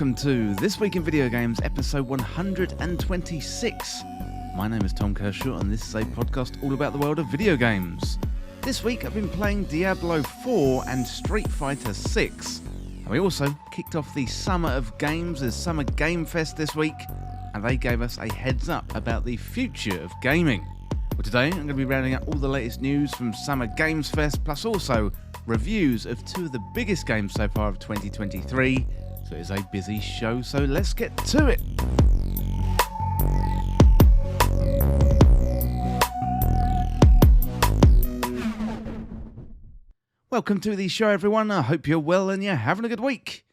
welcome to This Week in Video Games, episode 126. My name is Tom Kershaw, and this is a podcast all about the world of video games. This week I've been playing Diablo 4 and Street Fighter 6. And we also kicked off the Summer of Games as Summer Game Fest this week, and they gave us a heads up about the future of gaming. Well, today I'm going to be rounding up all the latest news from Summer Games Fest, plus also reviews of two of the biggest games so far of 2023. So it is a busy show, so let's get to it. Welcome to the show, everyone. I hope you're well and you're having a good week.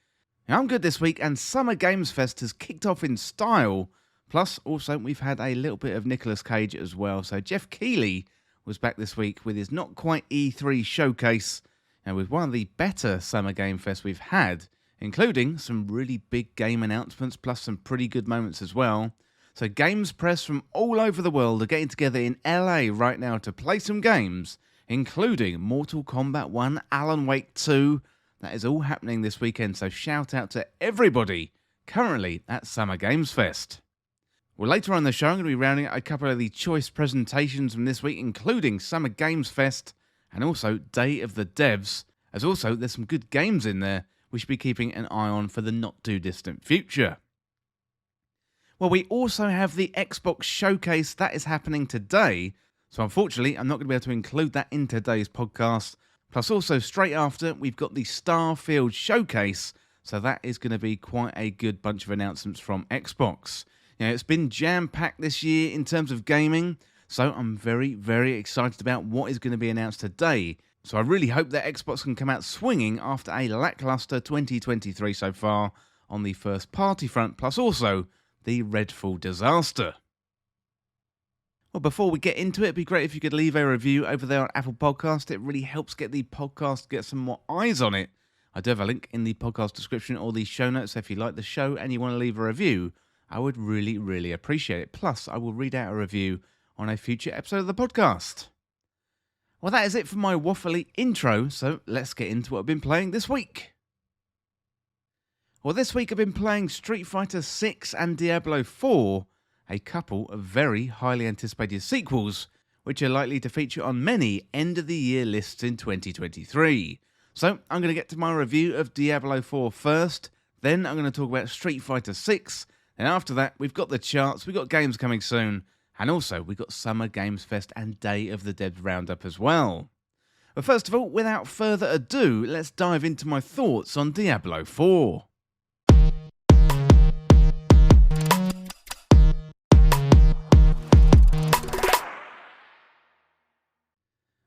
Now, I'm good this week, and Summer Games Fest has kicked off in style. Plus, also, we've had a little bit of Nicolas Cage as well. So Jeff Keighley was back this week with his not quite E3 showcase, and with one of the better Summer Game Fest we've had, including some really big game announcements, plus some pretty good moments as well. So games press from all over the world are getting together in LA right now to play some games, including Mortal Kombat 1, Alan Wake 2. That is all happening this weekend, so shout out to everybody currently at Summer Games Fest. Well, later on in the show, I'm going to be rounding out a couple of the choice presentations from this week, including Summer Games Fest and also Day of the Devs, as also there's some good games in there we should be keeping an eye on for the not-too-distant future. Well, we also have the Xbox Showcase that is happening today, so unfortunately I'm not going to be able to include that in today's podcast. Plus also straight after, we've got the Starfield Showcase, so that is going to be quite a good bunch of announcements from Xbox. You know, it's been jam-packed this year in terms of gaming, so I'm very, very excited about what is going to be announced today. So I really hope that Xbox can come out swinging after a lackluster 2023 so far on the first party front, plus also the Redfall disaster. Well, before we get into it, it'd be great if you could leave a review over there on Apple Podcast. It really helps get the podcast get some more eyes on it. I do have a link in the podcast description or the show notes, so if you like the show and you want to leave a review, I would really, really appreciate it. Plus, I will read out a review on a future episode of the podcast. Well, that is it for my waffly intro, so let's get into what I've been playing this week. Well, this week I've been playing Street Fighter 6 and Diablo 4, a couple of very highly anticipated sequels, which are likely to feature on many end-of-the-year lists in 2023. So, I'm going to get to my review of Diablo 4 first, then I'm going to talk about Street Fighter 6, and after that, we've got the charts, we've got games coming soon, and also, we've got Summer Games Fest and Day of the Devs Roundup as well. But first of all, without further ado, let's dive into my thoughts on Diablo 4.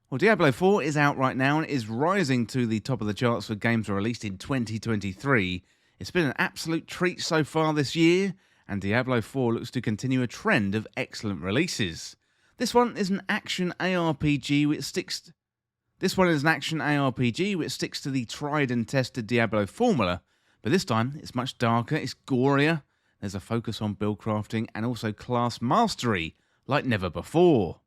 Well, Diablo 4 is out right now and is rising to the top of the charts for games released in 2023. It's been an absolute treat so far this year, and Diablo 4 looks to continue a trend of excellent releases. This one is an action ARPG which sticks to the tried and tested Diablo formula, but this time it's much darker, it's gorier, there's a focus on build crafting and also class mastery like never before.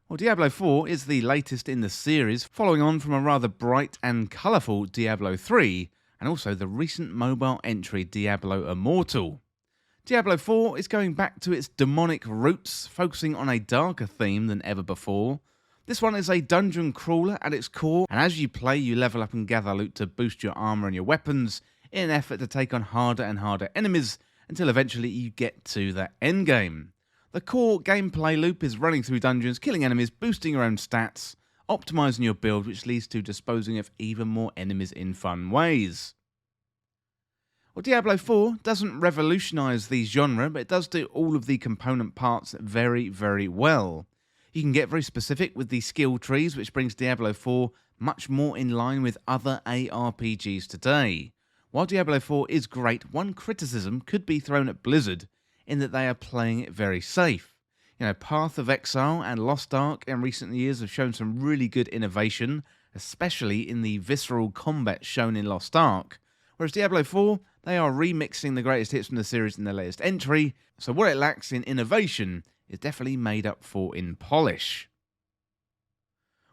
Well, Diablo 4 is the latest in the series, following on from a rather bright and colourful Diablo 3, and also the recent mobile entry Diablo Immortal. Diablo 4 is going back to its demonic roots, focusing on a darker theme than ever before. This one is a dungeon crawler at its core, and as you play you level up and gather loot to boost your armour and your weapons in an effort to take on harder and harder enemies until eventually you get to that endgame. The core gameplay loop is running through dungeons, killing enemies, boosting your own stats, optimising your build, which leads to disposing of even more enemies in fun ways. Well, Diablo 4 doesn't revolutionise the genre, but it does do all of the component parts very, very well. You can get very specific with the skill trees, which brings Diablo 4 much more in line with other ARPGs today. While Diablo 4 is great, one criticism could be thrown at Blizzard in that they are playing it very safe. You know, Path of Exile and Lost Ark in recent years have shown some really good innovation, especially in the visceral combat shown in Lost Ark. Whereas Diablo 4, they are remixing the greatest hits from the series in their latest entry, so what it lacks in innovation is definitely made up for in polish.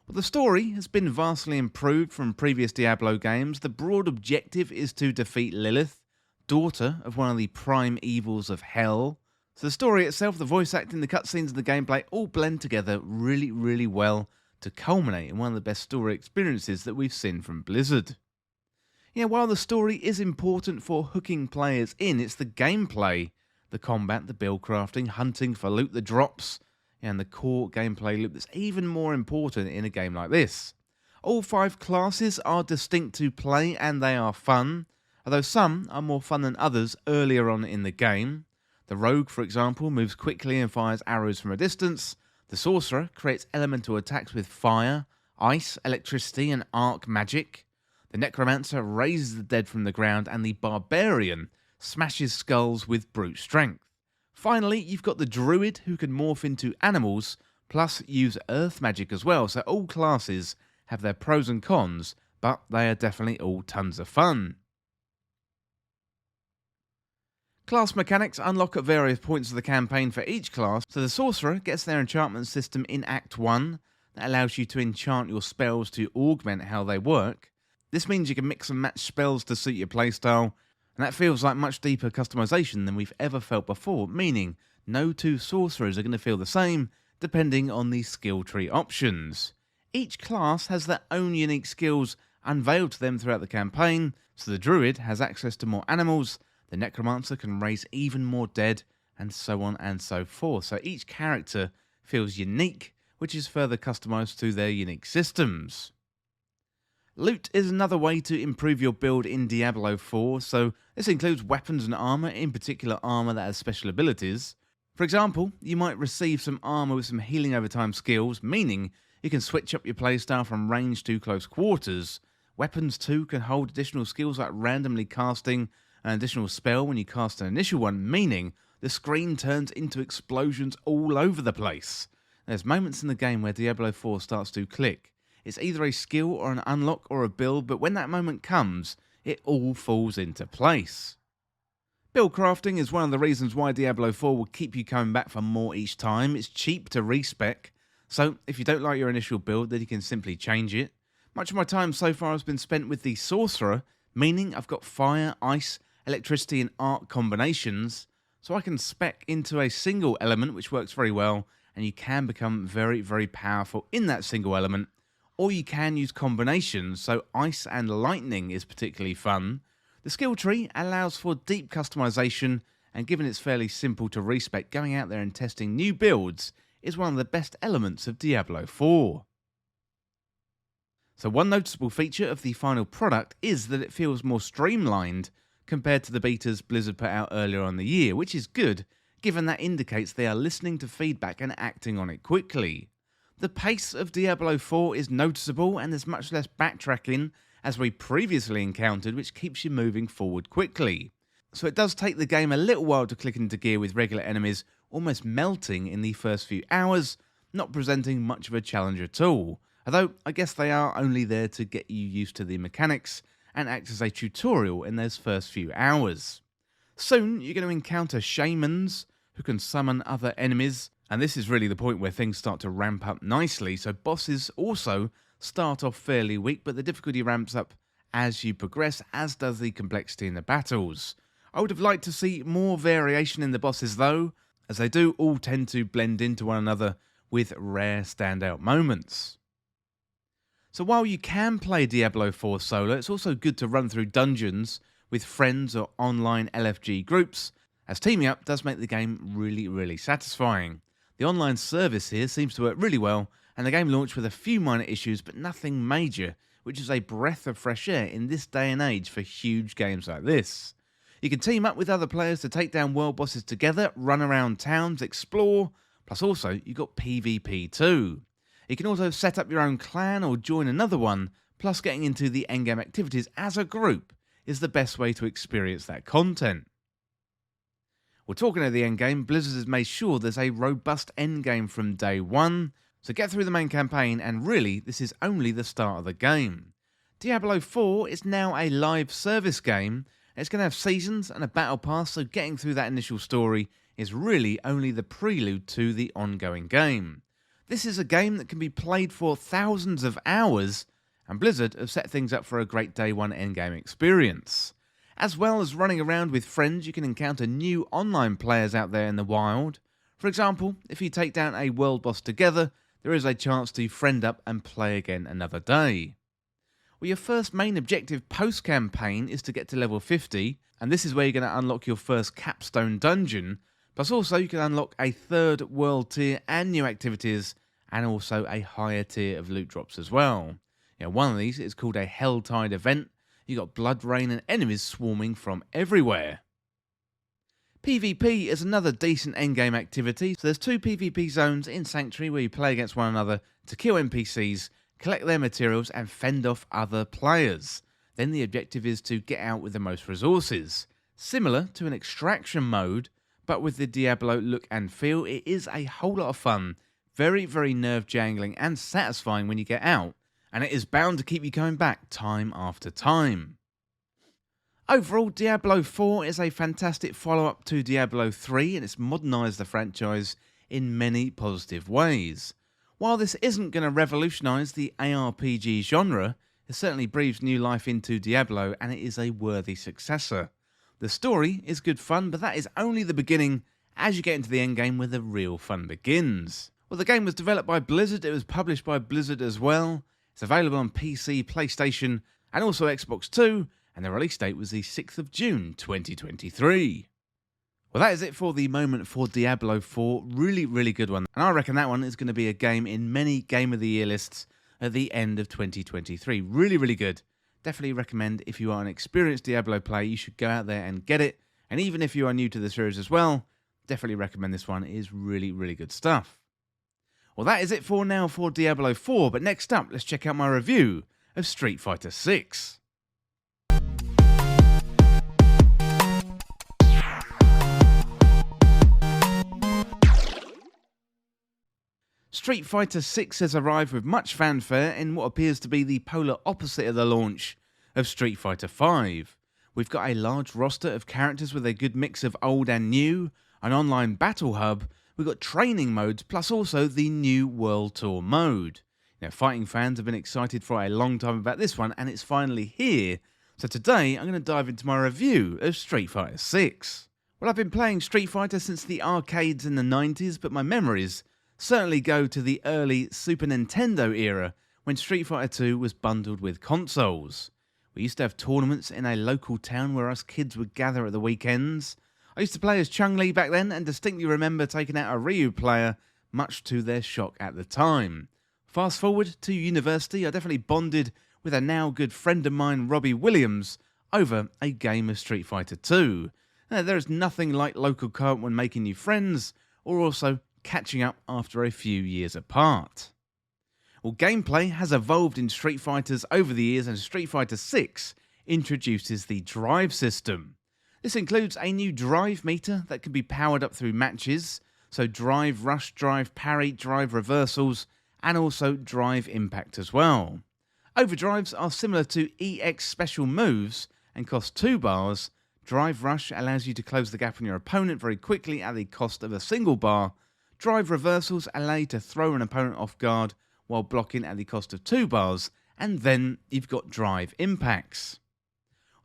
Well, the story has been vastly improved from previous Diablo games. The broad objective is to defeat Lilith, daughter of one of the prime evils of hell. So the story itself, the voice acting, the cutscenes and the gameplay all blend together really, really well to culminate in one of the best story experiences that we've seen from Blizzard. Yeah, while the story is important for hooking players in, it's the gameplay, the combat, the build crafting, hunting for loot that drops, and the core gameplay loop that's even more important in a game like this. All 5 classes are distinct to play and they are fun, although some are more fun than others earlier on in the game. The rogue, for example, moves quickly and fires arrows from a distance. The sorcerer creates elemental attacks with fire, ice, electricity and arc magic. The necromancer raises the dead from the ground, and the barbarian smashes skulls with brute strength. Finally, you've got the druid, who can morph into animals, plus use earth magic as well, so all classes have their pros and cons, but they are definitely all tons of fun. Class mechanics unlock at various points of the campaign for each class, so the sorcerer gets their enchantment system in Act 1, that allows you to enchant your spells to augment how they work. This means you can mix and match spells to suit your playstyle, and that feels like much deeper customization than we've ever felt before, meaning no 2 sorcerers are going to feel the same depending on the skill tree options. Each class has their own unique skills unveiled to them throughout the campaign, so the druid has access to more animals, the necromancer can raise even more dead, and so on and so forth. So each character feels unique, which is further customized to their unique systems. Loot is another way to improve your build in Diablo 4, so this includes weapons and armor, in particular armor that has special abilities. For example, you might receive some armor with some healing over time skills, meaning you can switch up your playstyle from range to close quarters. Weapons too can hold additional skills like randomly casting an additional spell when you cast an initial one, meaning the screen turns into explosions all over the place. There's moments in the game where Diablo 4 starts to click. It's either a skill or an unlock or a build, but when that moment comes, it all falls into place. Build crafting is one of the reasons why Diablo 4 will keep you coming back for more each time. It's cheap to respec, so if you don't like your initial build, then you can simply change it. Much of my time so far has been spent with the sorcerer, meaning I've got fire, ice, electricity and arc combinations, so I can spec into a single element which works very well, and you can become very, very powerful in that single element. Or you can use combinations, so ice and lightning is particularly fun. The skill tree allows for deep customization, and given it's fairly simple to respec, going out there and testing new builds is one of the best elements of Diablo 4. So one noticeable feature of the final product is that it feels more streamlined compared to the betas Blizzard put out earlier on in the year, which is good, given that indicates they are listening to feedback and acting on it quickly. The pace of Diablo 4 is noticeable, and there's much less backtracking as we previously encountered, which keeps you moving forward quickly. So it does take the game a little while to click into gear, with regular enemies almost melting in the first few hours, not presenting much of a challenge at all. Although I guess they are only there to get you used to the mechanics and act as a tutorial in those first few hours. Soon you're going to encounter shamans who can summon other enemies, and this is really the point where things start to ramp up nicely. So bosses also start off fairly weak, but the difficulty ramps up as you progress, as does the complexity in the battles. I would have liked to see more variation in the bosses though, as they do all tend to blend into one another with rare standout moments. So while you can play Diablo 4 solo, it's also good to run through dungeons with friends or online LFG groups, as teaming up does make the game really, really satisfying. The online service here seems to work really well, and the game launched with a few minor issues but nothing major, which is a breath of fresh air in this day and age for huge games like this. You can team up with other players to take down world bosses together, run around towns, explore, plus also you've got PvP too. You can also set up your own clan or join another one, plus getting into the endgame activities as a group is the best way to experience that content. Well, talking of the endgame, Blizzard has made sure there's a robust endgame from day one, so get through the main campaign, and really this is only the start of the game. Diablo 4 is now a live service game, and it's going to have seasons and a battle pass, so getting through that initial story is really only the prelude to the ongoing game. This is a game that can be played for thousands of hours, and Blizzard have set things up for a great day one endgame experience. As well as running around with friends, you can encounter new online players out there in the wild. For example, if you take down a world boss together, there is a chance to friend up and play again another day. Well, your first main objective post-campaign is to get to level 50, and this is where you're going to unlock your first capstone dungeon, plus also you can unlock a third world tier and new activities, and also a higher tier of loot drops as well. One of these is called a Helltide event. You got blood rain and enemies swarming from everywhere. PvP is another decent endgame activity. So there's 2 PvP zones in Sanctuary where you play against one another to kill NPCs, collect their materials and fend off other players. Then the objective is to get out with the most resources. Similar to an extraction mode, but with the Diablo look and feel, it is a whole lot of fun. Very, very nerve jangling and satisfying when you get out, and it is bound to keep you coming back time after time. Overall, Diablo 4 is a fantastic follow-up to Diablo 3, and it's modernised the franchise in many positive ways. While this isn't going to revolutionise the ARPG genre, it certainly breathes new life into Diablo, and it is a worthy successor. The story is good fun, but that is only the beginning as you get into the endgame where the real fun begins. Well, the game was developed by Blizzard, it was published by Blizzard as well. It's available on PC, PlayStation, and also Xbox 2, and the release date was the 6th of June 2023. Well, that is it for the moment for Diablo 4. Really, really good one. And I reckon that one is going to be a game in many Game of the Year lists at the end of 2023. Really, really good. Definitely recommend if you are an experienced Diablo player, you should go out there and get it. And even if you are new to the series as well, definitely recommend this one. It is really, really good stuff. Well, that is it for now for Diablo 4. But next up, let's check out my review of Street Fighter 6. Street Fighter 6 has arrived with much fanfare in what appears to be the polar opposite of the launch of Street Fighter 5. We've got a large roster of characters with a good mix of old and new, an online battle hub, we've got training modes, plus also the new World Tour mode. Now, fighting fans have been excited for a long time about this one, and it's finally here. So today, I'm going to dive into my review of Street Fighter 6. Well, I've been playing Street Fighter since the arcades in the 90s, but my memories certainly go to the early Super Nintendo era when Street Fighter 2 was bundled with consoles. We used to have tournaments in a local town where us kids would gather at the weekends. I used to play as Chun-Li back then and distinctly remember taking out a Ryu player, much to their shock at the time. Fast forward to university, I definitely bonded with a now good friend of mine, Robbie Williams, over a game of Street Fighter 2. There is nothing like local co-op when making new friends, or also catching up after a few years apart. Well, gameplay has evolved in Street Fighters over the years, and Street Fighter 6 introduces the drive system. This includes a new drive meter that can be powered up through matches, so drive rush, drive parry, drive reversals, and also drive impact as well. Overdrives are similar to EX special moves and cost 2 bars. Drive rush allows you to close the gap on your opponent very quickly at the cost of a single bar. Drive reversals allow you to throw an opponent off guard while blocking at the cost of 2 bars, and then you've got drive impacts.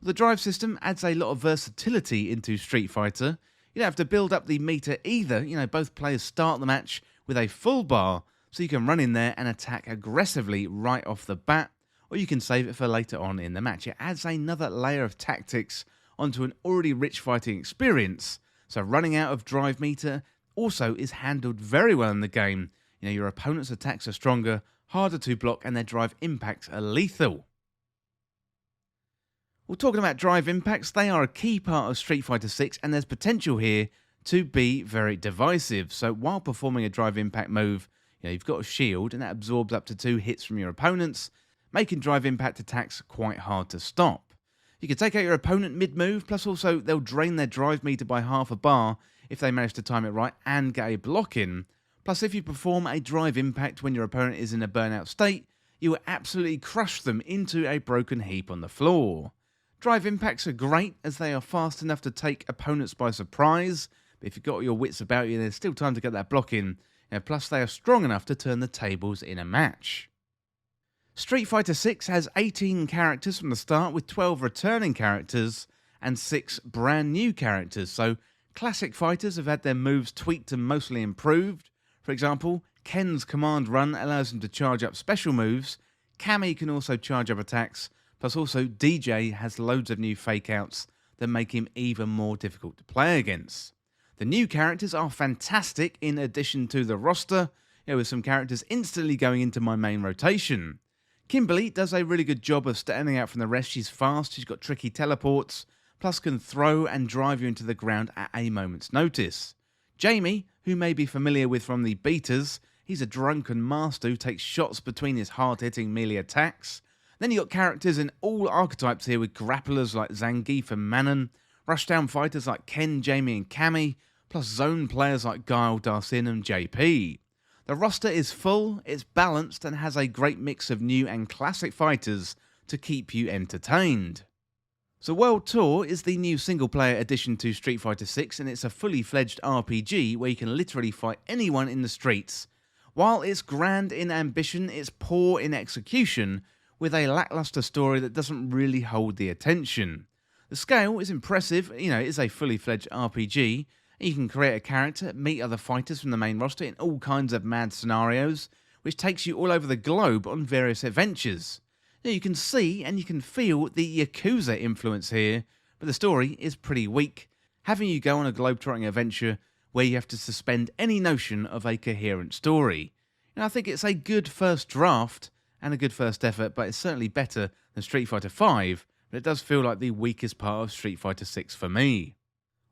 The drive system adds a lot of versatility into Street Fighter. You don't have to build up the meter either, both players start the match with a full bar, so you can run in there and attack aggressively right off the bat, or you can save it for later on in the match. It adds another layer of tactics onto an already rich fighting experience, so running out of drive meter also is handled very well in the game. Your opponent's attacks are stronger, harder to block, and their drive impacts are lethal. Well, talking about drive impacts, they are a key part of Street Fighter 6, and there's potential here to be very divisive. So while performing a drive impact move, you've got a shield, and that absorbs up to 2 hits from your opponents, making drive impact attacks quite hard to stop. You can take out your opponent mid-move, plus also they'll drain their drive meter by half a bar if they manage to time it right and get a block in. Plus, if you perform a drive impact when your opponent is in a burnout state, you will absolutely crush them into a broken heap on the floor. Drive impacts are great as they are fast enough to take opponents by surprise, but if you've got your wits about you, there's still time to get that block in Plus they are strong enough to turn the tables in a match. Street Fighter 6 has 18 characters from the start, with 12 returning characters and 6 brand new characters, so classic fighters have had their moves tweaked and mostly improved. For example, Ken's command run allows him to charge up special moves, Cammy can also charge up attacks, plus also DJ has loads of new fake outs that make him even more difficult to play against. The new characters are fantastic in addition to the roster, with some characters instantly going into my main rotation. Kimberly does a really good job of standing out from the rest. She's fast, she's got tricky teleports, plus can throw and drive you into the ground at a moment's notice. Jamie, who may be familiar with from the betas, he's a drunken master who takes shots between his hard-hitting melee attacks. Then you got characters in all archetypes here, with grapplers like Zangief and Manon, rushdown fighters like Ken, Jamie and Cammy, plus zone players like Guile, Darcin and JP. The roster is full, it's balanced, and has a great mix of new and classic fighters to keep you entertained. So World Tour is the new single-player addition to Street Fighter 6, and it's a fully fledged RPG where you can literally fight anyone in the streets. While it's grand in ambition, it's poor in execution, with a lackluster story that doesn't really hold the attention. The scale is impressive, it is a fully fledged RPG. You can create a character, meet other fighters from the main roster in all kinds of mad scenarios, which takes you all over the globe on various adventures. Now you can see and you can feel the Yakuza influence here, but the story is pretty weak, having you go on a globetrotting adventure where you have to suspend any notion of a coherent story. I think it's a good first draft and a good first effort, but it's certainly better than Street Fighter V, but it does feel like the weakest part of Street Fighter 6 for me.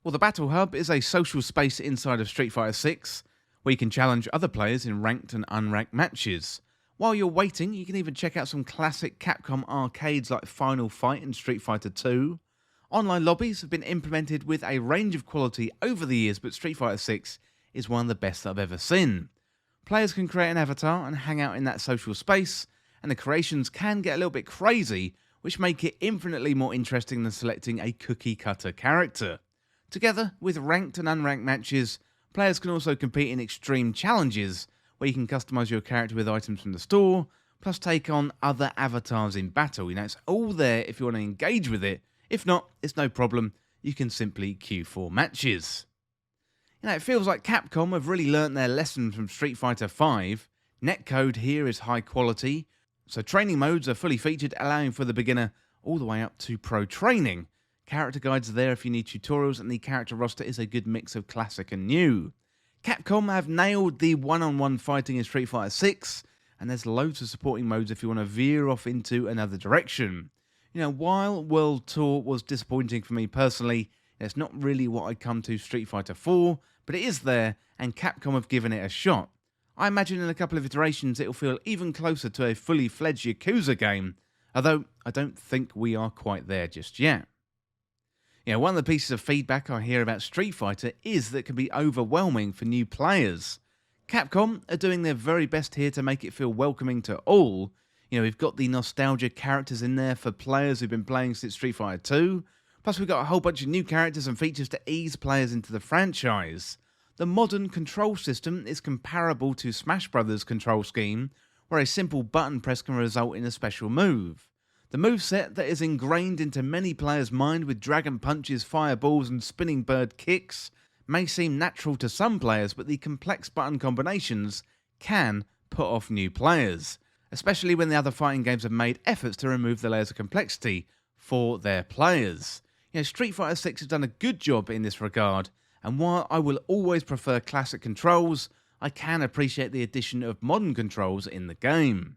Well, the Battle Hub is a social space inside of Street Fighter 6, where you can challenge other players in ranked and unranked matches. While you're waiting, you can even check out some classic Capcom arcades like Final Fight and Street Fighter 2. Online lobbies have been implemented with a range of quality over the years, but Street Fighter 6 is one of the best I've ever seen. Players can create an avatar and hang out in that social space, and the creations can get a little bit crazy, which make it infinitely more interesting than selecting a cookie-cutter character. Together with ranked and unranked matches, players can also compete in extreme challenges, where you can customise your character with items from the store, plus take on other avatars in battle. It's all there if you want to engage with it. If not, it's no problem, you can simply queue for matches. It feels like Capcom have really learnt their lesson from Street Fighter V. Netcode here is high quality, so training modes are fully featured, allowing for the beginner all the way up to pro training. Character guides are there if you need tutorials, and the character roster is a good mix of classic and new. Capcom have nailed the one-on-one fighting in Street Fighter 6, and there's loads of supporting modes if you want to veer off into another direction. While World Tour was disappointing for me personally, it's not really what I'd come to Street Fighter 4, but it is there, and Capcom have given it a shot. I imagine in a couple of iterations it'll feel even closer to a fully fledged Yakuza game, although I don't think we are quite there just yet. One of the pieces of feedback I hear about Street Fighter is that it can be overwhelming for new players. Capcom are doing their very best here to make it feel welcoming to all. We've got the nostalgia characters in there for players who've been playing since Street Fighter 2, plus we've got a whole bunch of new characters and features to ease players into the franchise. The modern control system is comparable to Smash Bros. Control scheme, where a simple button press can result in a special move. The moveset that is ingrained into many players' mind with dragon punches, fireballs and spinning bird kicks may seem natural to some players, but the complex button combinations can put off new players, especially when the other fighting games have made efforts to remove the layers of complexity for their players. Street Fighter 6 has done a good job in this regard, and while I will always prefer classic controls, I can appreciate the addition of modern controls in the game.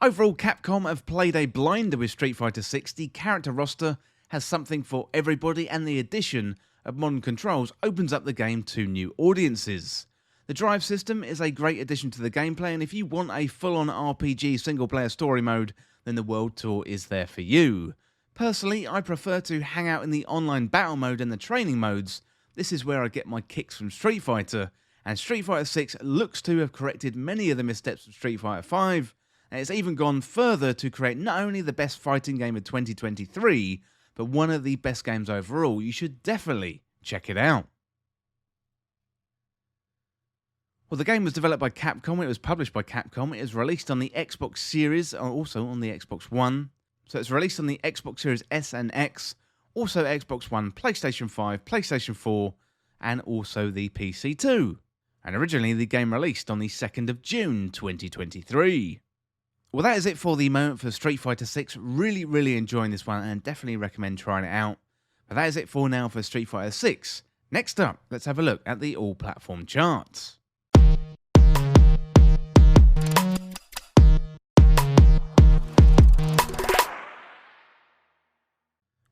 Overall, Capcom have played a blinder with Street Fighter 6. The character roster has something for everybody, and the addition of modern controls opens up the game to new audiences. The drive system is a great addition to the gameplay, and if you want a full-on RPG single-player story mode, then the World Tour is there for you. Personally, I prefer to hang out in the online battle mode and the training modes. This is where I get my kicks from Street Fighter, and Street Fighter 6 looks to have corrected many of the missteps of Street Fighter 5, and it's even gone further to create not only the best fighting game of 2023, but one of the best games overall. You should definitely check it out. Well, the game was developed by Capcom, it was published by Capcom, it was released on the Xbox Series, also on the Xbox One. So it's released on the Xbox Series S and X, also Xbox One, PlayStation 5, PlayStation 4, and also the PC too. And originally the game released on the 2nd of June 2023. Well, that is it for the moment for Street Fighter 6. Really enjoying this one and definitely recommend trying it out. But that is it for now for Street Fighter 6. Next up, let's have a look at the all-platform charts.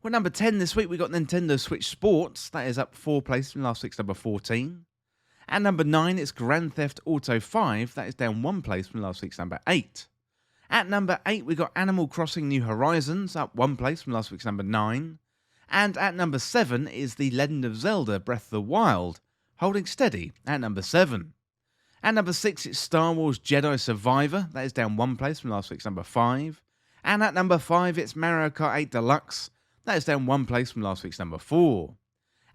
Well, number 10 this week, we got Nintendo Switch Sports. That is up 4 places from last week's number 14. At number 9, it's Grand Theft Auto 5. That is down 1 place from last week's number 8. At number 8, we got Animal Crossing New Horizons, up 1 place from last week's number 9. And at number 7 is The Legend of Zelda Breath of the Wild, holding steady at number 7. At number 6, it's Star Wars Jedi Survivor. That is down 1 place from last week's number 5. And at number 5, it's Mario Kart 8 Deluxe. That is down 1 place from last week's number 4.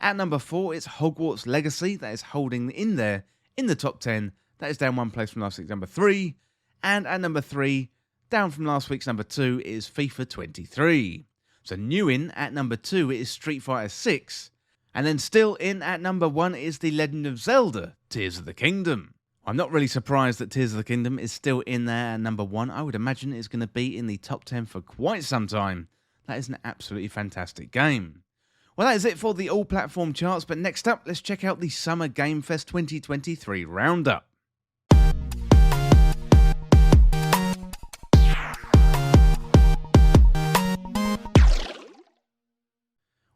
At number 4, it's Hogwarts Legacy. That is holding in there in the top 10. That is down 1 place from last week's number 3. And at number 3, down from last week's number 2, is FIFA 23. So new in at number 2 is Street Fighter 6. And then still in at number 1 is The Legend of Zelda Tears of the Kingdom. I'm not really surprised that Tears of the Kingdom is still in there at number 1. I would imagine it's going to be in the top 10 for quite some time. That is an absolutely fantastic game. Well, that is it for the all-platform charts, but next up, let's check out the Summer Game Fest 2023 roundup.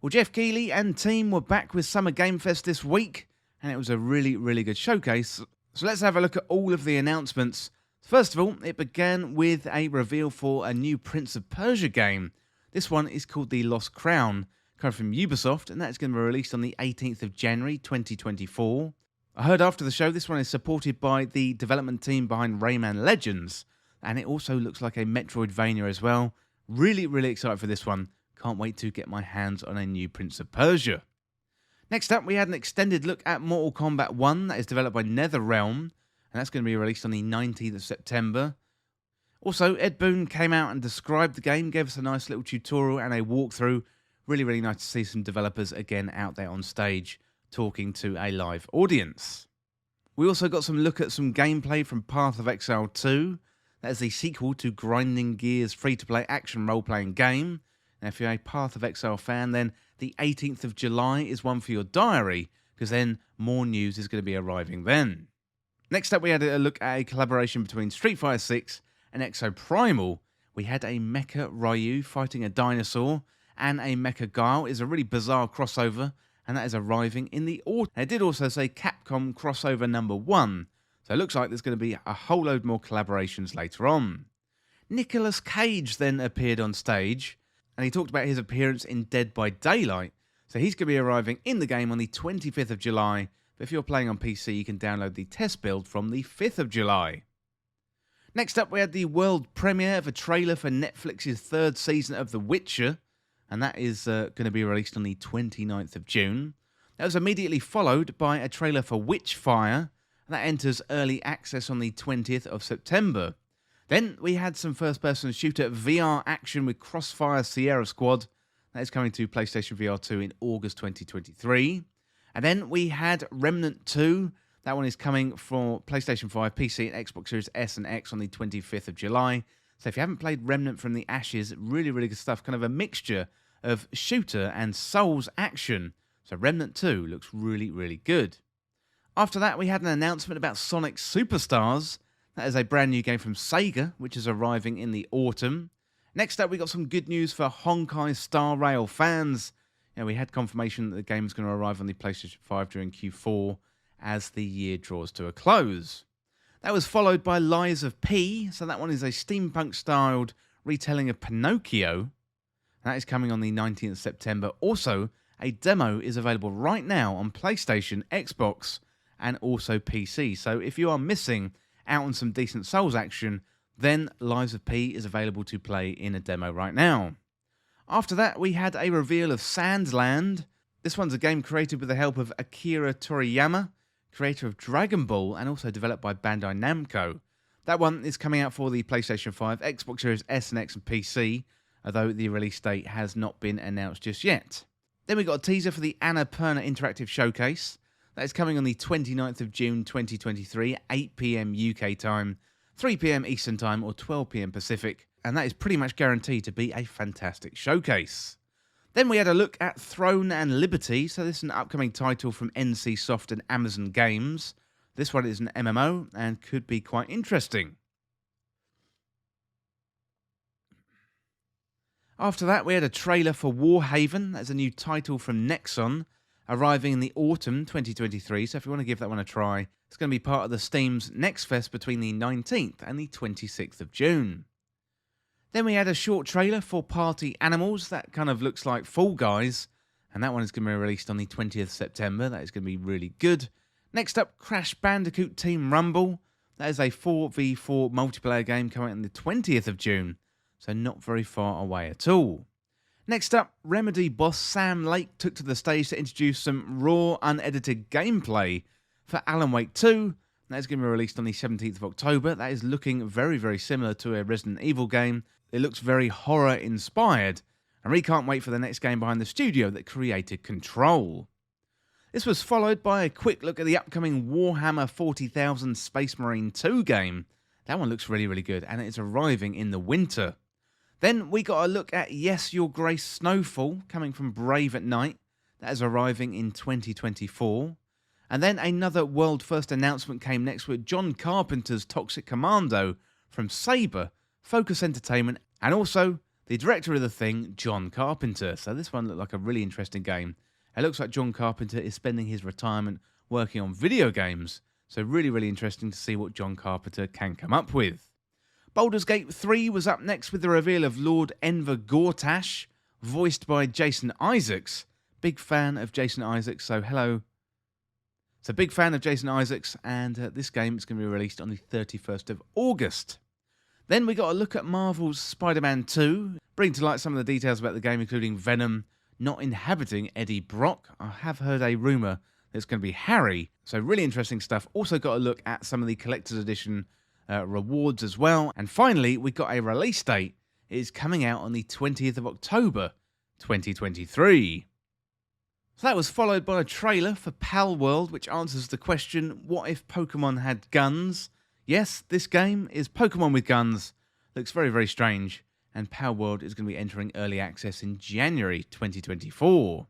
Well, Jeff Keighley and team were back with Summer Game Fest this week, and it was a really good showcase. So let's have a look at all of the announcements. First of all, it began with a reveal for a new Prince of Persia game. This one is called The Lost Crown, coming from Ubisoft, and that's going to be released on the 18th of January 2024. I heard after the show this one is supported by the development team behind Rayman Legends, and it also looks like a Metroidvania as well. Really excited for this one. Can't wait to get my hands on a new Prince of Persia. Next up, we had an extended look at Mortal Kombat 1 that is developed by NetherRealm, and that's going to be released on the 19th of September. Also, Ed Boon came out and described the game, gave us a nice little tutorial and a walkthrough. Really nice to see some developers again out there on stage talking to a live audience. We also got some look at some gameplay from Path of Exile 2. That is the sequel to Grinding Gear's free-to-play action role-playing game. Now, if you're a Path of Exile fan, then the 18th of July is one for your diary, because then more news is going to be arriving then. Next up, we had a look at a collaboration between Street Fighter 6 and Exoprimal. We had a Mecha Ryu fighting a dinosaur, and a Mecha Guile is a really bizarre crossover, and that is arriving in the autumn. It did also say Capcom crossover number 1, so it looks like there's going to be a whole load more collaborations later on. Nicolas Cage then appeared on stage, and he talked about his appearance in Dead by Daylight, so he's going to be arriving in the game on the 25th of July, but if you're playing on PC, you can download the test build from the 5th of July. Next up, we had the world premiere of a trailer for Netflix's 3rd season of The Witcher, and that is going to be released on the 29th of June. That was immediately followed by a trailer for Witchfire, and that enters early access on the 20th of September. Then we had some first-person shooter VR action with Crossfire Sierra Squad. That is coming to PlayStation VR 2 in August 2023. And then we had Remnant 2. That one is coming for PlayStation 5, PC, and Xbox Series S and X on the 25th of July. So if you haven't played Remnant from the Ashes, really good stuff. Kind of a mixture of shooter and Souls action. So Remnant 2 looks really good. After that, we had an announcement about Sonic Superstars. That is a brand new game from Sega, which is arriving in the autumn. Next up, we got some good news for Honkai Star Rail fans. We had confirmation that the game is going to arrive on the PlayStation 5 during Q4 as the year draws to a close. That was followed by Lies of P, so that one is a steampunk-styled retelling of Pinocchio. That is coming on the 19th of September. Also, a demo is available right now on PlayStation, Xbox, and also PC. So if you are missing out on some decent Souls action, then Lies of P is available to play in a demo right now. After that, we had a reveal of Sandland. This one's a game created with the help of Akira Toriyama, creator of Dragon Ball and also developed by Bandai Namco. That one is coming out for the PlayStation 5, Xbox Series S and X and PC, although the release date has not been announced just yet. Then we got a teaser for the Annapurna Interactive Showcase. That is coming on the 29th of June 2023 at 8 PM UK time, 3 PM Eastern time or 12 PM Pacific, and that is pretty much guaranteed to be a fantastic showcase. Then we had a look at Throne and Liberty, so this is an upcoming title from NC Soft and Amazon Games. This one is an MMO and could be quite interesting. After that, we had a trailer for Warhaven. That's a new title from Nexon, arriving in the autumn 2023. So if you want to give that one a try, it's going to be part of the Steam's Next Fest between the 19th and the 26th of June. Then we had a short trailer for Party Animals. That kind of looks like Fall Guys, and that one is going to be released on the 20th of September. That is going to be really good. Next up, Crash Bandicoot Team Rumble. That is a 4v4 multiplayer game coming out on the 20th of June. So not very far away at all. Next up, Remedy boss Sam Lake took to the stage to introduce some raw, unedited gameplay for Alan Wake 2. That is going to be released on the 17th of October. That is looking very, very similar to a Resident Evil game. It looks very horror-inspired. I really can't wait for the next game behind the studio that created Control. This was followed by a quick look at the upcoming Warhammer 40,000 Space Marine 2 game. That one looks really, really good, and it's arriving in the winter. Then we got a look at Yes, Your Grace Snowfall, coming from Brave at Night. That is arriving in 2024. And then another world-first announcement came next with John Carpenter's Toxic Commando from Saber, Focus Entertainment, and also the director of The Thing, John Carpenter. So this one looked like a really interesting game. It looks like John Carpenter is spending his retirement working on video games. So really, really interesting to see what John Carpenter can come up with. Baldur's Gate 3 was up next with the reveal of Lord Enver Gortash, voiced by Jason Isaacs. Big fan of Jason Isaacs, so hello. So big fan of Jason Isaacs, and this game is going to be released on the 31st of August. Then we got a look at Marvel's Spider-Man 2, bringing to light some of the details about the game, including Venom not inhabiting Eddie Brock. I have heard a rumour that it's going to be Harry, so really interesting stuff. Also got a look at some of the collector's edition rewards as well. And finally, we got a release date. It is coming out on the 20th of October, 2023. So that was followed by a trailer for Pal World, which answers the question, what if Pokemon had guns? Yes, this game is Pokemon with guns. Looks very, very strange. And Pal World is going to be entering early access in January 2024.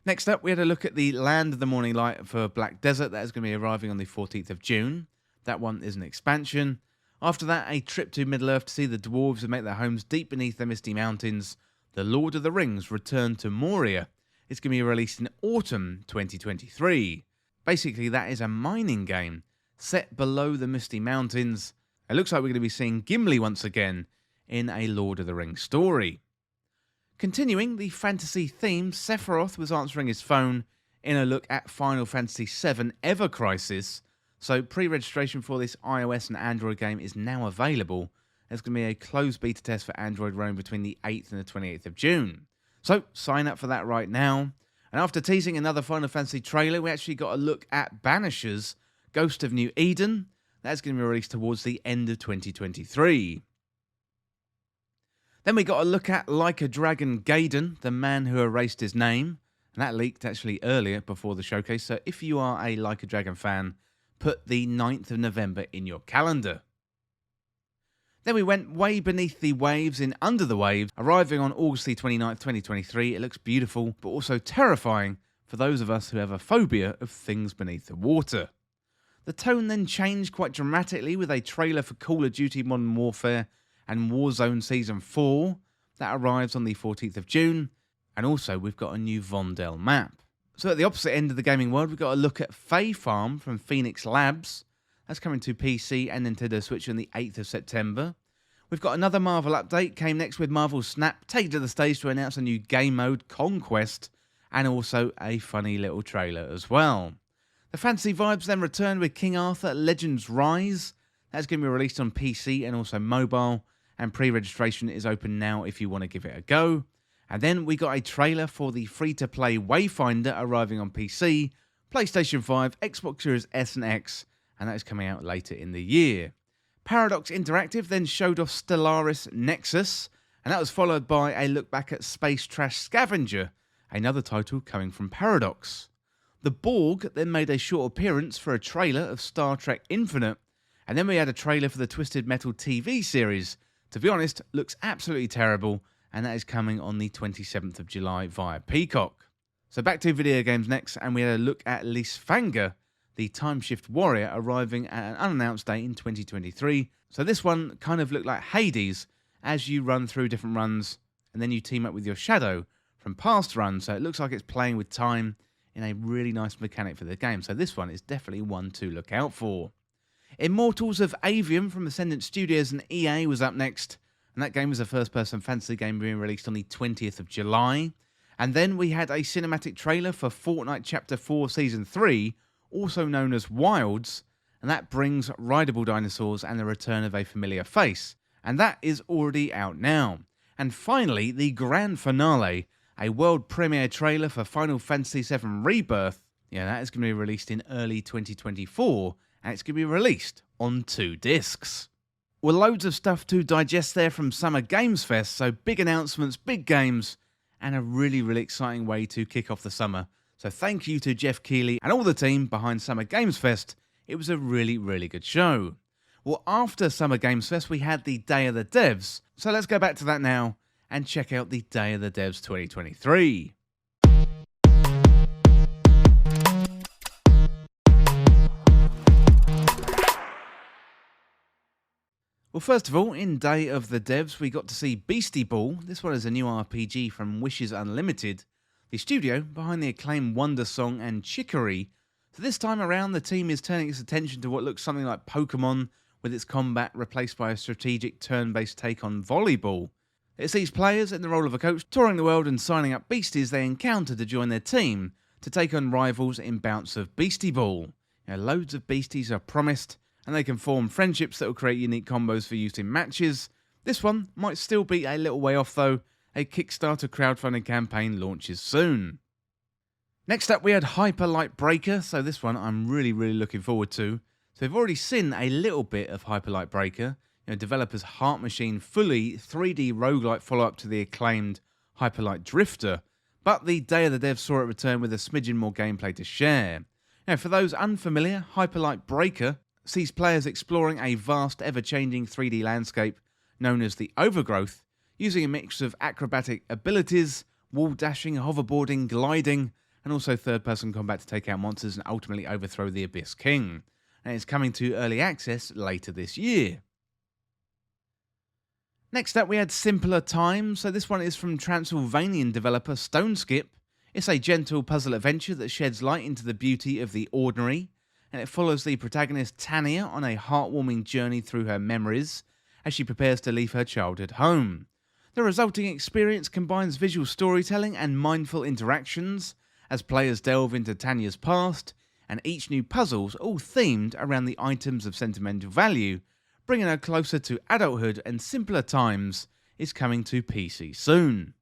Next up, we had a look at the Land of the Morning Light for Black Desert. That is going to be arriving on the 14th of June. That one is an expansion. After that, a trip to Middle-earth to see the dwarves who make their homes deep beneath the misty mountains. The Lord of the Rings Return to Moria. It's going to be released in autumn 2023. Basically, that is a mining game set below the misty mountains. It looks like we're going to be seeing Gimli once again in a Lord of the Rings story. Continuing the fantasy theme, Sephiroth was answering his phone in a look at Final Fantasy VII Ever Crisis. So pre-registration for this iOS and Android game is now available. There's going to be a closed beta test for Android running between the 8th and the 28th of June. So sign up for that right now. And after teasing another Final Fantasy trailer, we actually got a look at Banisher's Ghost of New Eden. That's going to be released towards the end of 2023. Then we got a look at Like a Dragon Gaiden, the man who erased his name. And that leaked actually earlier before the showcase. So if you are a Like a Dragon fan, put the 9th of November in your calendar. Then we went way beneath the waves in Under the Waves, arriving on August the 29th, 2023. It looks beautiful, but also terrifying for those of us who have a phobia of things beneath the water. The tone then changed quite dramatically with a trailer for Call of Duty Modern Warfare and Warzone Season 4. That arrives on the 14th of June. And also, we've got a new Vondel map. So at the opposite end of the gaming world, we've got a look at Fae Farm from Phoenix Labs. That's coming to PC and Nintendo Switch on the 8th of September. We've got another Marvel update, came next with Marvel Snap, taken to the stage to announce a new game mode, Conquest, and also a funny little trailer as well. The fantasy vibes then returned with King Arthur Legends Rise. That's going to be released on PC and also mobile, and pre-registration is open now if you want to give it a go. And then we got a trailer for the free-to-play Wayfinder arriving on PC, PlayStation 5, Xbox Series S and X, and that is coming out later in the year. Paradox Interactive then showed off Stellaris Nexus, and that was followed by a look back at Space Trash Scavenger, another title coming from Paradox. The Borg then made a short appearance for a trailer of Star Trek Infinite, and then we had a trailer for the Twisted Metal TV series. To be honest, looks absolutely terrible, and that is coming on the 27th of July via Peacock. So back to video games next, and we had a look at Lisfanga, the Timeshift Warrior, arriving at an unannounced date in 2023. So this one kind of looked like Hades, as you run through different runs, and then you team up with your shadow from past runs, so it looks like it's playing with time in a really nice mechanic for the game. So this one is definitely one to look out for. Immortals of Avium from Ascendant Studios and EA was up next, and that game was a first-person fantasy game being released on the 20th of July. And then we had a cinematic trailer for Fortnite Chapter 4 Season 3, also known as Wilds, and that brings rideable dinosaurs and the return of a familiar face, and that is already out now. And finally, the grand finale, a world premiere trailer for Final Fantasy VII Rebirth. Yeah, that is going to be released in early 2024, and it's going to be released on 2 discs. Well, loads of stuff to digest there from Summer Games Fest, so big announcements, big games, and a really, really exciting way to kick off the summer. So thank you to Jeff Keighley and all the team behind Summer Games Fest. It was a really, really good show. Well, after Summer Games Fest, we had the Day of the Devs. So let's go back to that now and check out the Day of the Devs 2023. Well, first of all, in Day of the Devs, we got to see Beastie Ball. This one is a new RPG from Wishes Unlimited, the studio behind the acclaimed Wonder Song and Chicory. So this time around, the team is turning its attention to what looks something like Pokemon, with its combat replaced by a strategic turn-based take on volleyball. It sees players in the role of a coach touring the world and signing up beasties they encounter to join their team to take on rivals in bouts of Beastie Ball. Loads of beasties are promised, and they can form friendships that will create unique combos for use in matches. This one might still be a little way off though. A Kickstarter crowdfunding campaign launches soon. Next up we had Hyper Light Breaker, so this one I'm really looking forward to. So we've already seen a little bit of Hyper Light Breaker, developers Heart Machine fully 3D roguelike follow-up to the acclaimed Hyper Light Drifter, but the Day of the Devs saw it return with a smidgen more gameplay to share. Now for those unfamiliar, Hyper Light Breaker sees players exploring a vast, ever-changing 3D landscape known as the Overgrowth, using a mix of acrobatic abilities, wall dashing, hoverboarding, gliding, and also third-person combat to take out monsters and ultimately overthrow the Abyss King. And it's coming to early access later this year. Next up we had Simpler Times, so this one is from Transylvanian developer Stoneskip. It's a gentle puzzle adventure that sheds light into the beauty of the ordinary, and it follows the protagonist Tanya on a heartwarming journey through her memories as she prepares to leave her childhood home. The resulting experience combines visual storytelling and mindful interactions as players delve into Tanya's past, and each new puzzle's all themed around the items of sentimental value, bringing her closer to adulthood. And Simpler Times is coming to PC soon.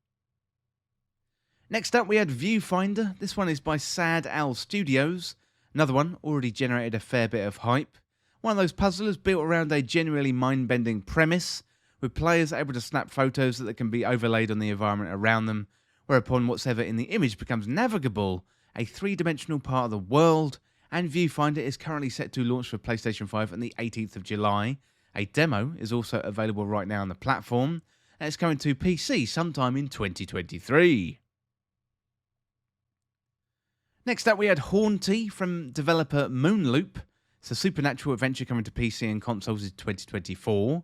Next up we had Viewfinder. This one is by Sad Owl Studios. Another one already generated a fair bit of hype. One of those puzzlers built around a genuinely mind-bending premise, with players able to snap photos that can be overlaid on the environment around them, whereupon whatever in the image becomes navigable, a 3-dimensional part of the world. And Viewfinder is currently set to launch for PlayStation 5 on the 18th of July. A demo is also available right now on the platform, and it's coming to PC sometime in 2023. Next up we had Haunty from developer Moonloop. It's a supernatural adventure coming to PC and consoles in 2024.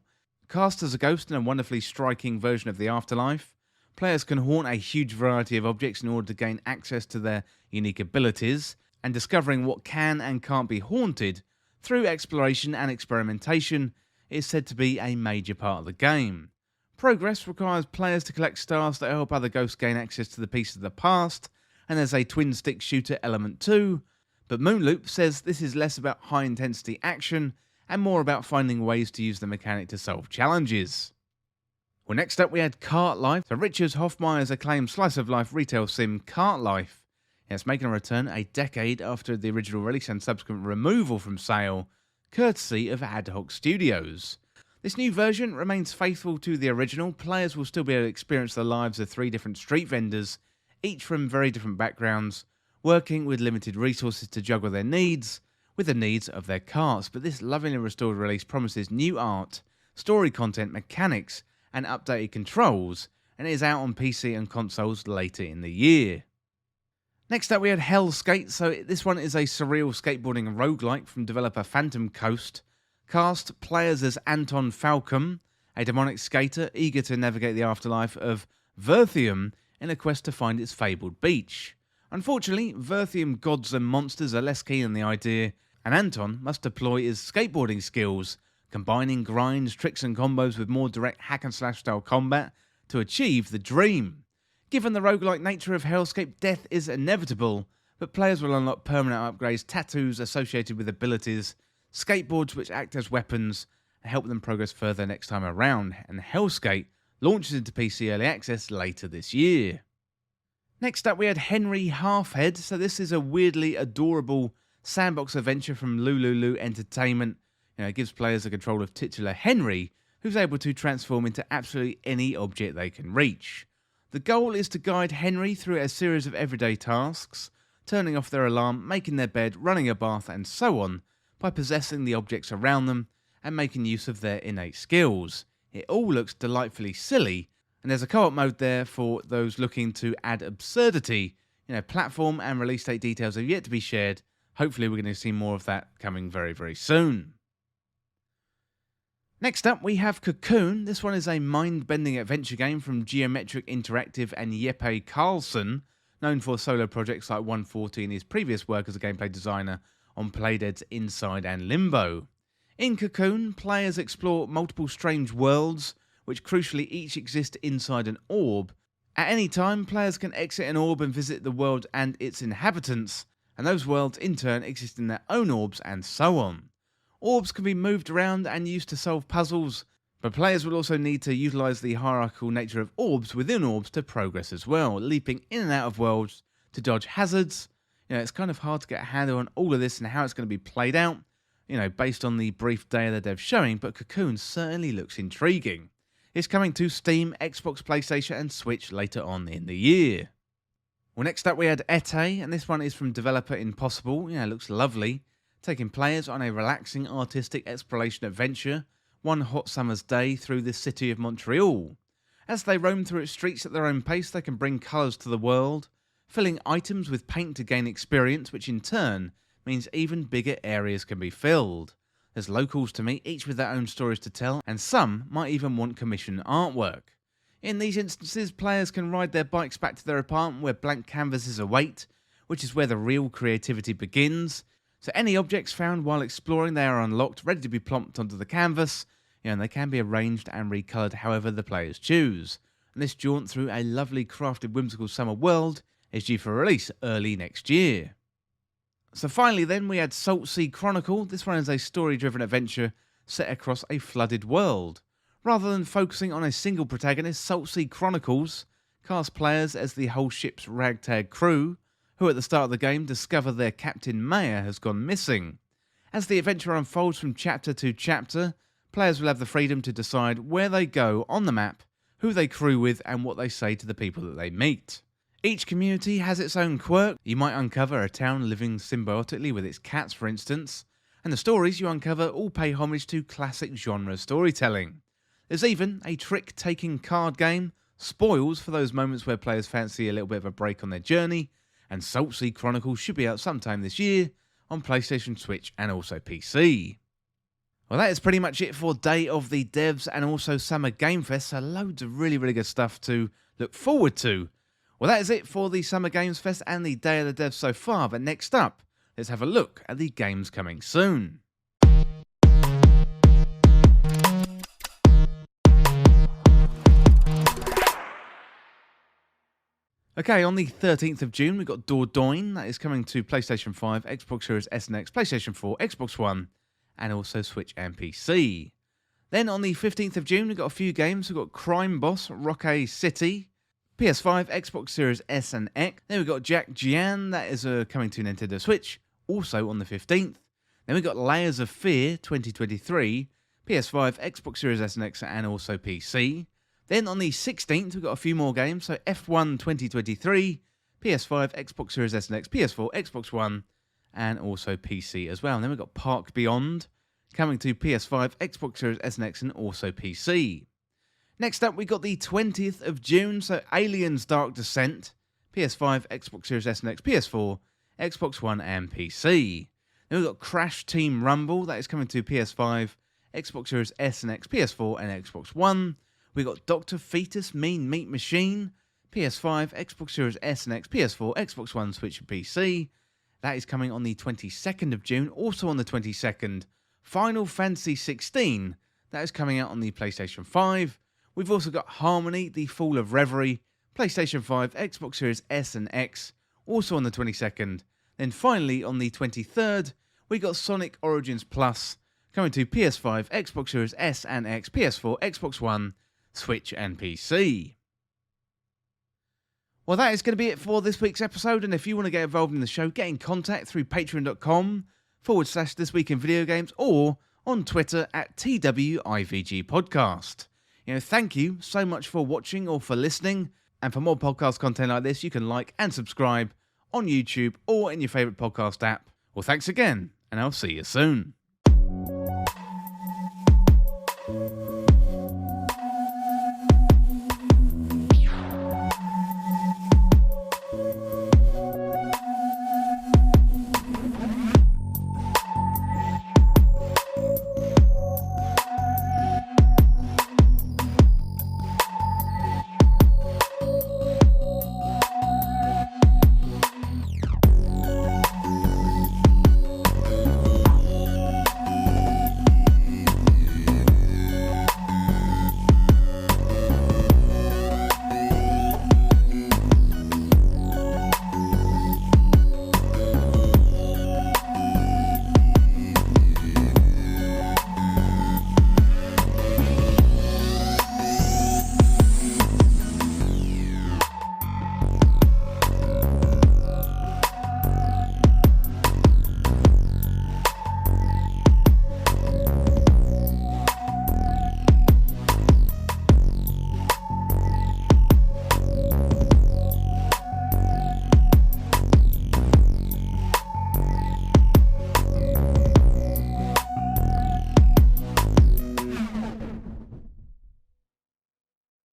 Cast as a ghost in a wonderfully striking version of the afterlife, players can haunt a huge variety of objects in order to gain access to their unique abilities, and discovering what can and can't be haunted through exploration and experimentation is said to be a major part of the game. Progress requires players to collect stars that help other ghosts gain access to the pieces of the past, and there's a twin-stick shooter element too, but Moonloop says this is less about high-intensity action and more about finding ways to use the mechanic to solve challenges. Well, next up we had Cart Life. So Richard Hoffmeyer's acclaimed slice-of-life retail sim Cart Life It's making a return a decade after the original release and subsequent removal from sale, courtesy of Ad Hoc Studios. This new version remains faithful to the original. Players will still be able to experience the lives of 3 different street vendors, each from very different backgrounds, working with limited resources to juggle their needs with the needs of their carts. But this lovingly restored release promises new art, story content, mechanics, and updated controls, and it is out on PC and consoles later in the year. Next up we had Hellskate. So this one is a surreal skateboarding roguelike from developer Phantom Coast. Cast players as Anton Falcom, a demonic skater eager to navigate the afterlife of Verthium in a quest to find its fabled beach. Unfortunately, Verthium gods and monsters are less keen on the idea, and Anton must deploy his skateboarding skills, combining grinds, tricks and combos with more direct hack and slash style combat to achieve the dream. Given the roguelike nature of Hellskate, death is inevitable, but players will unlock permanent upgrades, tattoos associated with abilities, skateboards which act as weapons, and help them progress further next time around, and Hellskate launches into PC Early Access later this year. Next up we had Henry Halfhead. So this is a weirdly adorable sandbox adventure from Lulu Entertainment. It gives players the control of titular Henry, who's able to transform into absolutely any object they can reach. The goal is to guide Henry through a series of everyday tasks, turning off their alarm, making their bed, running a bath and so on, by possessing the objects around them and making use of their innate skills. It all looks delightfully silly, and there's a co-op mode there for those looking to add absurdity. Platform and release date details have yet to be shared. Hopefully we're going to see more of that coming very, very soon. Next up we have Cocoon. This one is a mind-bending adventure game from Geometric Interactive and Jeppe Carlsen, known for solo projects like 140 and his previous work as a gameplay designer on Playdead's Inside and Limbo. In Cocoon, players explore multiple strange worlds, which crucially each exist inside an orb. At any time, players can exit an orb and visit the world and its inhabitants, and those worlds in turn exist in their own orbs and so on. Orbs can be moved around and used to solve puzzles, but players will also need to utilise the hierarchical nature of orbs within orbs to progress as well, leaping in and out of worlds to dodge hazards. It's kind of hard to get a handle on all of this and how it's going to be played out, based on the brief day of the dev showing, but Cocoon certainly looks intriguing. It's coming to Steam, Xbox, PlayStation and Switch later on in the year. Well, next up we had Ete, and this one is from developer Impossible. It looks lovely, taking players on a relaxing artistic exploration adventure, one hot summer's day through the city of Montreal. As they roam through its streets at their own pace, they can bring colours to the world, filling items with paint to gain experience, which in turn means even bigger areas can be filled. There's locals to meet, each with their own stories to tell, and some might even want commissioned artwork. In these instances, players can ride their bikes back to their apartment where blank canvases await, which is where the real creativity begins. So any objects found while exploring, they are unlocked, ready to be plonked onto the canvas, and they can be arranged and recoloured however the players choose. And this jaunt through a lovely crafted whimsical summer world is due for release early next year. So finally then we had Salt Sea Chronicle. This one is a story-driven adventure set across a flooded world. Rather than focusing on a single protagonist, Salt Sea Chronicles cast players as the whole ship's ragtag crew, who at the start of the game discover their Captain Maya has gone missing. As the adventure unfolds from chapter to chapter, players will have the freedom to decide where they go on the map, who they crew with and what they say to the people that they meet. Each community has its own quirk. You might uncover a town living symbiotically with its cats, for instance, and the stories you uncover all pay homage to classic genre storytelling. There's even a trick-taking card game, Spoils, for those moments where players fancy a little bit of a break on their journey, and Salt Sea Chronicles should be out sometime this year on PlayStation, Switch and also PC. Well, that is pretty much it for Day of the Devs and also Summer Game Fest, so loads of really, really good stuff to look forward to. Well, that is it for the Summer Games Fest and the Day of the Devs so far, but next up, let's have a look at the games coming soon. Okay, on the 13th of June, we've got Dordogne. That is coming to PlayStation 5, Xbox Series S and X, PlayStation 4, Xbox One, and also Switch and PC. Then on the 15th of June, we've got a few games. We've got Crime Boss, Rocket City, PS5, Xbox Series S and X. Then we've got Jack Jian, that is coming to Nintendo Switch, also on the 15th. Then we've got Layers of Fear 2023, PS5, Xbox Series S and X, and also PC. Then on the 16th, we've got a few more games. So F1 2023, PS5, Xbox Series S and X, PS4, Xbox One, and also PC as well. And then we've got Park Beyond, coming to PS5, Xbox Series S and X, and also PC. Next up, we got the 20th of June, so Aliens Dark Descent, PS5, Xbox Series S and X, PS4, Xbox One, and PC. Then we've got Crash Team Rumble, that is coming to PS5, Xbox Series S and X, PS4, and Xbox One. We've got Dr. Fetus Mean Meat Machine, PS5, Xbox Series S and X, PS4, Xbox One, Switch, and PC. That is coming on the 22nd of June. Also on the 22nd, Final Fantasy 16, that is coming out on the PlayStation 5. We've also got Harmony, The Fall of Reverie, PlayStation 5, Xbox Series S and X, also on the 22nd. Then finally, on the 23rd, we got Sonic Origins Plus, coming to PS5, Xbox Series S and X, PS4, Xbox One, Switch, and PC. Well, that is going to be it for this week's episode, and if you want to get involved in the show, get in contact through patreon.com/thisweekinvideogames or on Twitter at TWIVG Podcast. Thank you so much for watching or for listening. And for more podcast content like this, you can like and subscribe on YouTube or in your favourite podcast app. Well, thanks again, and I'll see you soon.